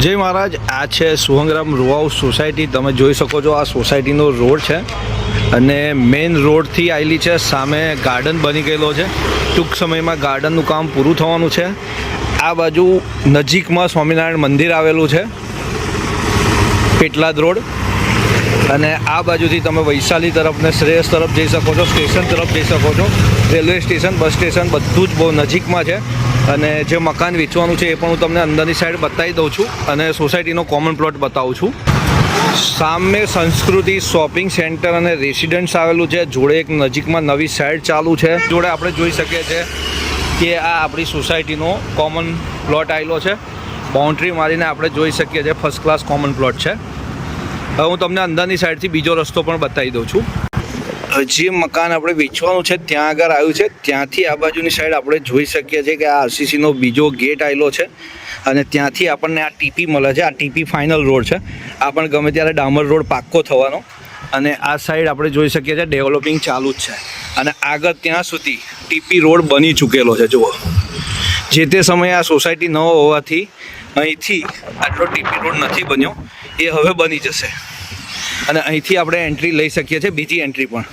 જય મહારાજ, આ છે સુહંગરામ રો હાઉસ સોસાયટી। તમે જોઈ શકો છો આ સોસાયટીનો રોડ છે અને મેઇન રોડથી આવેલી છે। સામે ગાર્ડન બની ગયેલો છે। ટૂંક સમયમાં ગાર્ડનનું કામ પૂરું થવાનું છે। આ બાજુ નજીકમાં સ્વામિનારાયણ મંદિર આવેલું છે, પેટલાદ રોડ। અને આ બાજુથી તમે વૈશાલી તરફ ને શ્રેયસ તરફ જઈ શકો છો, સ્ટેશન તરફ જઈ શકો છો। રેલવે સ્ટેશન, બસ સ્ટેશન બધું જ બહુ નજીકમાં છે। અને જે મકાન વેચવાનું છે એ પણ હું તમને અંદરની સાઈડ બતાવી દઉં છું અને સોસાયટીનો કોમન પ્લોટ બતાવું છું। સામે સંસ્કૃતિ શોપિંગ સેન્ટર અને રેસિડન્સ આવેલું છે, જોડે એક નજીકમાં નવી સાઈડ ચાલુ છે। જોડે આપણે જોઈ શકીએ છીએ કે આ આપણી સોસાયટીનો કોમન પ્લોટ આવેલો છે। બાઉન્ડ્રી મારીને આપણે જોઈ શકીએ છીએ ફર્સ્ટ ક્લાસ કોમન પ્લોટ છે। હવે હું તમને અંદરની સાઈડથી બીજો રસ્તો પણ બતાવી દઉં છું। જે મકાન આપણે વેચવાનું છે ત્યાં આગળ આવ્યું છે, ત્યાંથી આ બાજુની સાઈડ આપણે જોઈ શકીએ છીએ કે આ આરસીસીનો બીજો ગેટ આવેલો છે અને ત્યાંથી આપણને આ ટીપી મળે છે। આ ટીપી ફાઇનલ રોડ છે, આ પણ ગમે ત્યારે ડામર રોડ પાક્કો થવાનો। અને આ સાઈડ આપણે જોઈ શકીએ છીએ ડેવલપિંગ ચાલુ જ છે અને આગળ ત્યાં સુધી ટીપી રોડ બની ચૂકેલો છે। જુઓ, જે તે સમયે આ સોસાયટી ન હોવાથી અહીંથી આટલો ટીપી રોડ નથી બન્યો, એ હવે બની જશે અને અહીંથી આપણે એન્ટ્રી લઈ શકીએ છીએ। બીજી એન્ટ્રી પણ,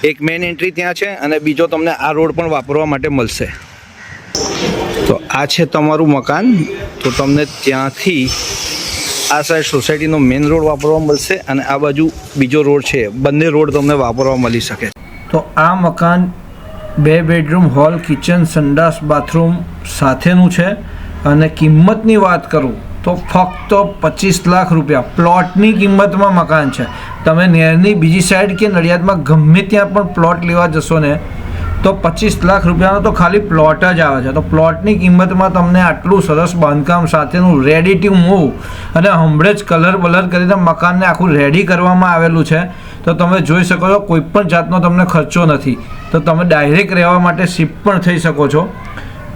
એક મેઇન એન્ટ્રી ત્યાં છે અને બીજો તમને આ રોડ પણ વાપરવા માટે મળશે। તો આ છે તમારું મકાન, તો તમને ત્યાંથી આ સાઈડ સોસાયટીનો મેઇન રોડ વાપરવા મળશે અને આ બાજુ બીજો રોડ છે, બંને રોડ તમને વાપરવા મળી શકે। તો આ મકાન 2 બેડરૂમ, હોલ, કિચન, સંડાસ, બાથરૂમ સાથેનું છે અને કિંમતની વાત કરું તો ફક્ત 25 લાખ રૂપિયા પ્લોટની કિંમતમાં મકાન છે। તમે નહેરની બીજી સાઈડ કે નડિયાદમાં ગમે ત્યાં પણ પ્લોટ લેવા જશો ને તો 25 લાખ રૂપિયાનો તો ખાલી પ્લોટ જ આવે છે। તો પ્લોટની કિંમતમાં તમને આટલું સરસ બાંધકામ સાથેનું રેડી ટુ મૂવ અને હમણાં જ કલર બલર કરીને મકાનને આખું રેડી કરવામાં આવેલું છે। તો તમે જોઈ શકો છો કોઈ પણ જાતનો તમને ખર્ચો નથી, તો તમે ડાયરેક્ટ રહેવા માટે શિફ્ટ પણ થઈ શકો છો।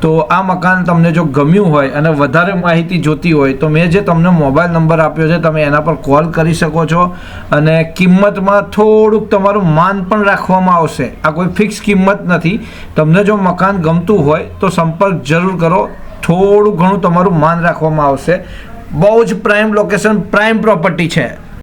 તો આ મકાન તમને જો ગમ્યું હોય અને વધારે માહિતી જોતી હોય તો મેં જે તમને મોબાઈલ નંબર આપ્યો છે તમે એના પર કોલ કરી શકો છો અને કિંમતમાં થોડુંક તમારું માન પણ રાખવામાં આવશે। આ કોઈ ફિક્સ કિંમત નથી। તમને જો મકાન ગમતું હોય તો સંપર્ક જરૂર કરો, થોડું ઘણું તમારું માન રાખવામાં આવશે। બહુ જ પ્રાઇમ લોકેશન, પ્રાઇમ પ્રોપર્ટી છે।